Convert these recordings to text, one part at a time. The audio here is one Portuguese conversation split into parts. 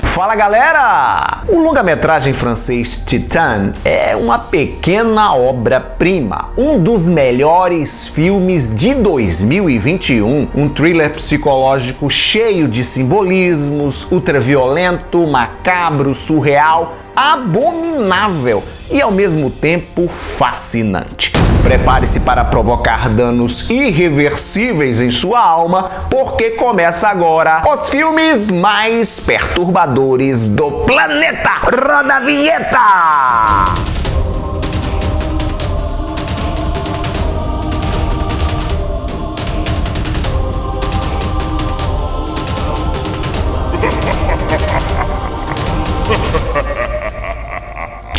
Fala galera! O longa-metragem francês Titane é uma pequena obra-prima, um dos melhores filmes de 2021, um thriller psicológico cheio de simbolismos, ultraviolento, macabro, surreal, abominável e ao mesmo tempo fascinante. Prepare-se para provocar danos irreversíveis em sua alma, porque começa agora os filmes mais perturbadores do planeta. Roda a vinheta!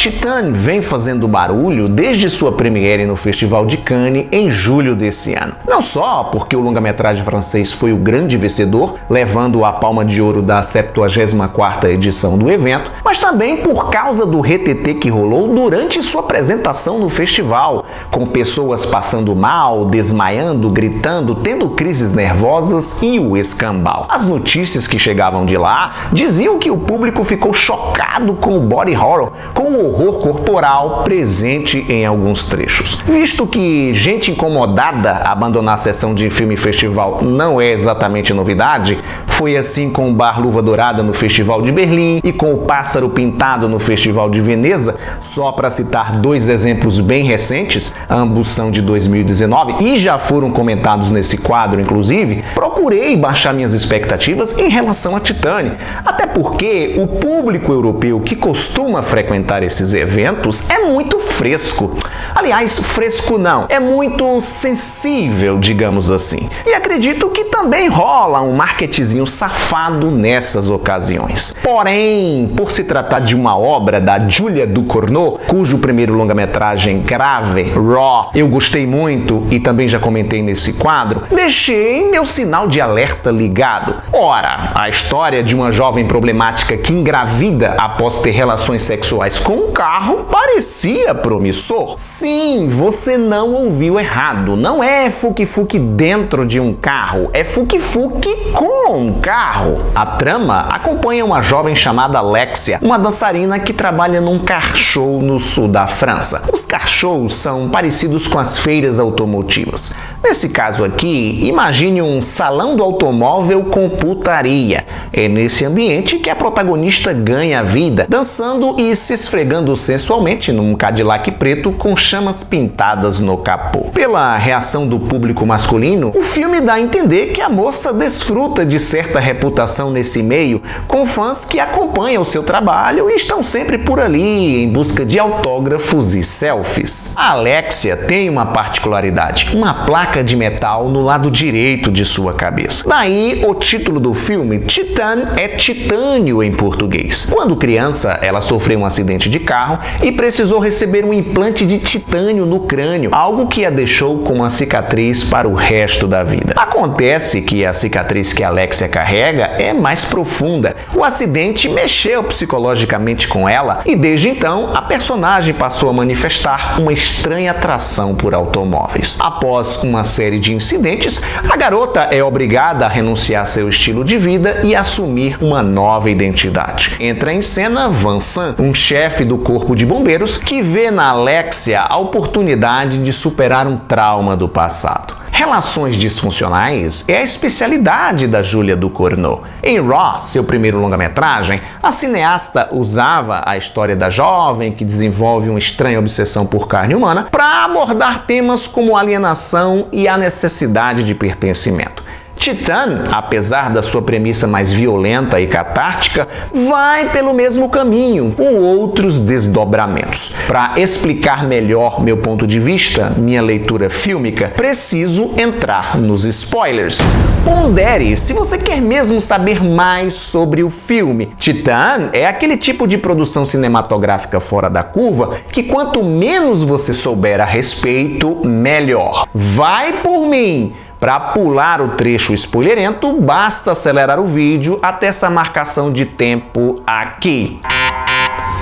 Titane vem fazendo barulho desde sua premiere no Festival de Cannes em julho desse ano. Não só porque o longa-metragem francês foi o grande vencedor, levando a palma de ouro da 74ª edição do evento, mas também por causa do retetê que rolou durante sua apresentação no festival, com pessoas passando mal, desmaiando, gritando, tendo crises nervosas e o escambau. As notícias que chegavam de lá diziam que o público ficou chocado com o body horror, com o horror corporal presente em alguns trechos. Visto que gente incomodada abandonar a sessão de filme festival não é exatamente novidade, foi assim com o Bar Luva Dourada no Festival de Berlim e com o Pássaro Pintado no Festival de Veneza, só para citar dois exemplos bem recentes, ambos são de 2019 e já foram comentados nesse quadro, inclusive. Procurei baixar minhas expectativas em relação a Titane, até porque o público europeu que costuma frequentar esses eventos é muito fresco. Aliás, fresco não, é muito sensível, digamos assim. E acredito que também rola um marketingzinho safado nessas ocasiões. Porém, por se tratar de uma obra da Julia Ducournau, cujo primeiro longa-metragem Grave, Raw, eu gostei muito e também já comentei nesse quadro, deixei meu sinal de alerta ligado. Ora, a história de uma jovem problemática que engravida após ter relações sexuais com um carro parecia promissor. Sim, você não ouviu errado. Não é fuque-fuque dentro de um carro, é fuque-fuque com um carro. A trama acompanha uma jovem chamada Alexia, uma dançarina que trabalha num car show no sul da França. Os car shows são parecidos com as feiras automotivas. Nesse caso aqui, imagine um salão do automóvel com putaria. É nesse ambiente que a protagonista ganha a vida, dançando e se esfregando sensualmente num Cadillac preto com chamas pintadas no capô. Pela reação do público masculino, o filme dá a entender que a moça desfruta de certa reputação nesse meio, com fãs que acompanham o seu trabalho e estão sempre por ali em busca de autógrafos e selfies. A Alexia tem uma particularidade, uma placa de metal no lado direito de sua cabeça. Daí o título do filme, Titane, é titânio em português. Quando criança, ela sofreu um acidente de carro e precisou receber um implante de titânio no crânio, algo que a deixou com uma cicatriz para o resto da vida. Acontece que a cicatriz que a Alexia carrega é mais profunda. O acidente mexeu psicologicamente com ela e desde então a personagem passou a manifestar uma estranha atração por automóveis. Após uma série de incidentes, a garota é obrigada a renunciar seu estilo de vida e assumir uma nova identidade. Entra em cena Vincent, um chefe do corpo de bombeiros que vê na Alexia a oportunidade de superar um trauma do passado. Relações disfuncionais é a especialidade da Julia Ducournau. Em Raw, seu primeiro longa-metragem, a cineasta usava a história da jovem que desenvolve uma estranha obsessão por carne humana para abordar temas como alienação e a necessidade de pertencimento. Titane, apesar da sua premissa mais violenta e catártica, vai pelo mesmo caminho, com outros desdobramentos. Para explicar melhor meu ponto de vista, minha leitura fílmica, preciso entrar nos spoilers. Pondere se você quer mesmo saber mais sobre o filme. Titane é aquele tipo de produção cinematográfica fora da curva que quanto menos você souber a respeito, melhor. Vai por mim! Para pular o trecho spoilerento, basta acelerar o vídeo até essa marcação de tempo aqui.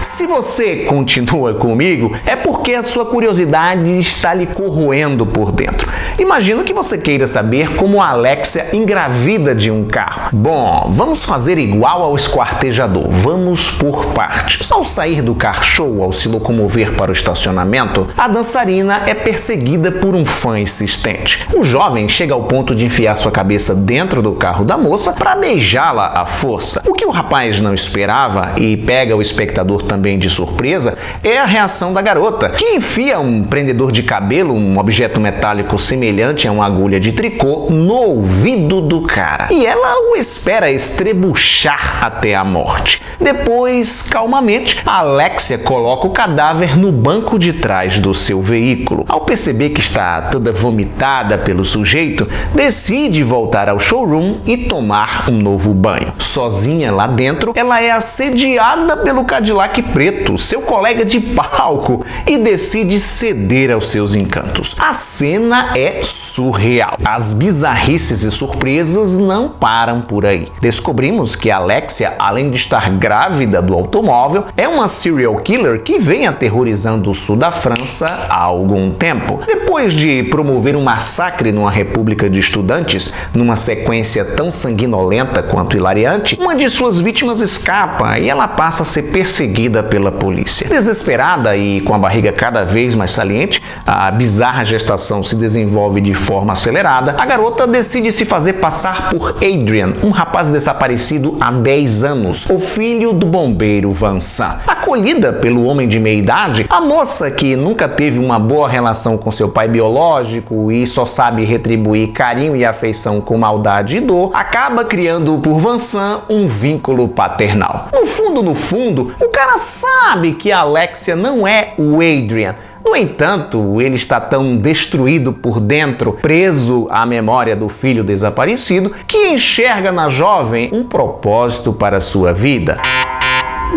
Se você continua comigo, é porque a sua curiosidade está lhe corroendo por dentro. Imagino que você queira saber como a Alexia engravida de um carro. Bom, vamos fazer igual ao esquartejador, vamos por partes. Ao sair do car show, ao se locomover para o estacionamento, a dançarina é perseguida por um fã insistente. O jovem chega ao ponto de enfiar sua cabeça dentro do carro da moça para beijá-la à força. O que o rapaz não esperava, e pega o espectador também de surpresa, é a reação da garota, que enfia um prendedor de cabelo, um objeto metálico semelhante a uma agulha de tricô, no ouvido do cara. E ela o espera estrebuchar até a morte. Depois, calmamente, a Alexia coloca o cadáver no banco de trás do seu veículo. Ao perceber que está toda vomitada pelo sujeito, decide voltar ao showroom e tomar um novo banho. Sozinha lá dentro, ela é assediada pelo Cadillac preto, seu colega de palco, e decide ceder aos seus encantos. A cena é surreal. As bizarrices e surpresas não param por aí. Descobrimos que a Alexia, além de estar grávida do automóvel, é uma serial killer que vem aterrorizando o sul da França há algum tempo. Depois de promover um massacre numa república de estudantes, numa sequência tão sanguinolenta quanto hilariante, uma de suas vítimas escapa e ela passa a ser perseguida pela polícia. Desesperada e com a barriga cada vez mais saliente, a bizarra gestação se desenvolve de forma acelerada, a garota decide se fazer passar por Adrian, um rapaz desaparecido há 10 anos, o filho do bombeiro Vincent. Acolhida pelo homem de meia idade, a moça, que nunca teve uma boa relação com seu pai biológico e só sabe retribuir carinho e afeição com maldade e dor, acaba criando por Vincent um vínculo paternal. No fundo, o cara sabe que a Alexia não é o Adrian. No entanto, ele está tão destruído por dentro, preso à memória do filho desaparecido, que enxerga na jovem um propósito para sua vida.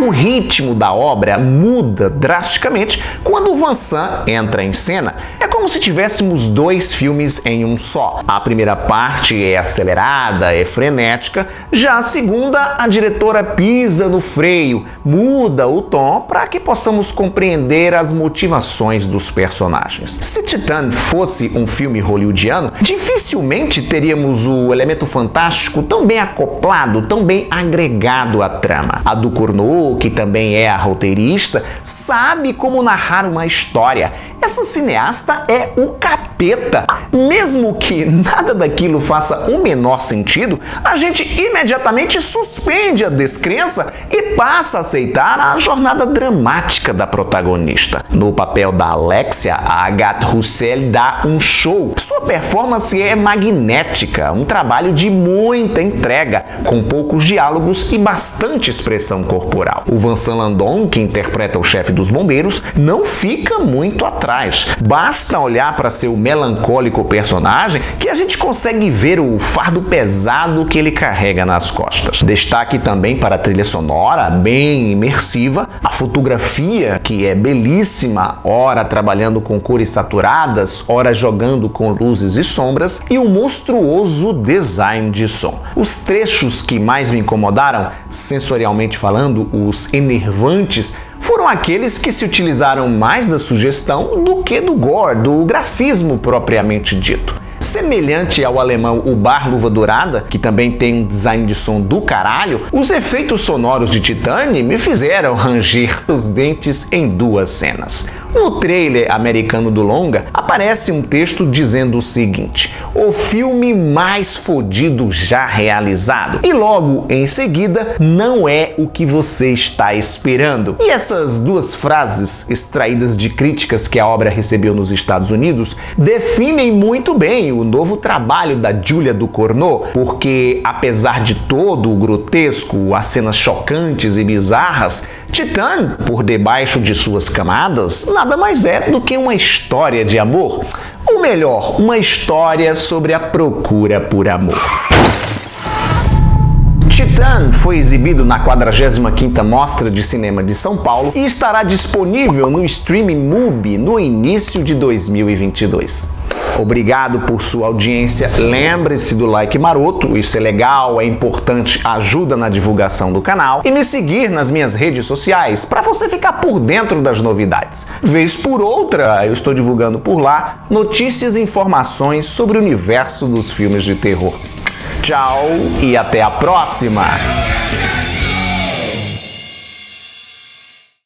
O ritmo da obra muda drasticamente quando o Vincent entra em cena. É como se tivéssemos dois filmes em um só. A primeira parte é acelerada, é frenética, já a segunda, a diretora pisa no freio, muda o tom para que possamos compreender as motivações dos personagens. Se Titane fosse um filme hollywoodiano, dificilmente teríamos o elemento fantástico tão bem acoplado, tão bem agregado à trama. A Ducournau, que também é a roteirista, sabe como narrar uma história. Essa cineasta é o capeta. Mesmo que nada daquilo faça o menor sentido, a gente imediatamente suspende a descrença e passa a aceitar a jornada dramática da protagonista. No papel da Alexia, a Agathe Roussel dá um show. Sua performance é magnética, um trabalho de muita entrega, com poucos diálogos e bastante expressão corporal. O Vincent Landon, que interpreta o chefe dos bombeiros, não fica muito atrás. Basta olhar para seu melancólico personagem que a gente consegue ver o fardo pesado que ele carrega nas costas. Destaque também para a trilha sonora, bem imersiva, a fotografia, que é belíssima, ora trabalhando com cores saturadas, ora jogando com luzes e sombras, e o monstruoso design de som. Os trechos que mais me incomodaram, sensorialmente falando, os enervantes, foram aqueles que se utilizaram mais da sugestão do que do gore, do grafismo propriamente dito. Semelhante ao alemão O Bar Luva Dourada, que também tem um design de som do caralho, os efeitos sonoros de Titane me fizeram ranger os dentes em duas cenas. No trailer americano do longa, aparece um texto dizendo o seguinte: o filme mais fodido já realizado. E logo em seguida, não é o que você está esperando. E essas duas frases, extraídas de críticas que a obra recebeu nos Estados Unidos, definem muito bem o novo trabalho da Julia Ducournau, porque apesar de todo o grotesco, as cenas chocantes e bizarras, Titane, por debaixo de suas camadas, nada mais é do que uma história de amor. Ou melhor, uma história sobre a procura por amor. Titane foi exibido na 45ª Mostra de Cinema de São Paulo e estará disponível no streaming MUBI no início de 2022. Obrigado por sua audiência. Lembre-se do like maroto, isso é legal, é importante, ajuda na divulgação do canal. E me seguir nas minhas redes sociais para você ficar por dentro das novidades. Vez por outra, eu estou divulgando por lá notícias e informações sobre o universo dos filmes de terror. Tchau e até a próxima!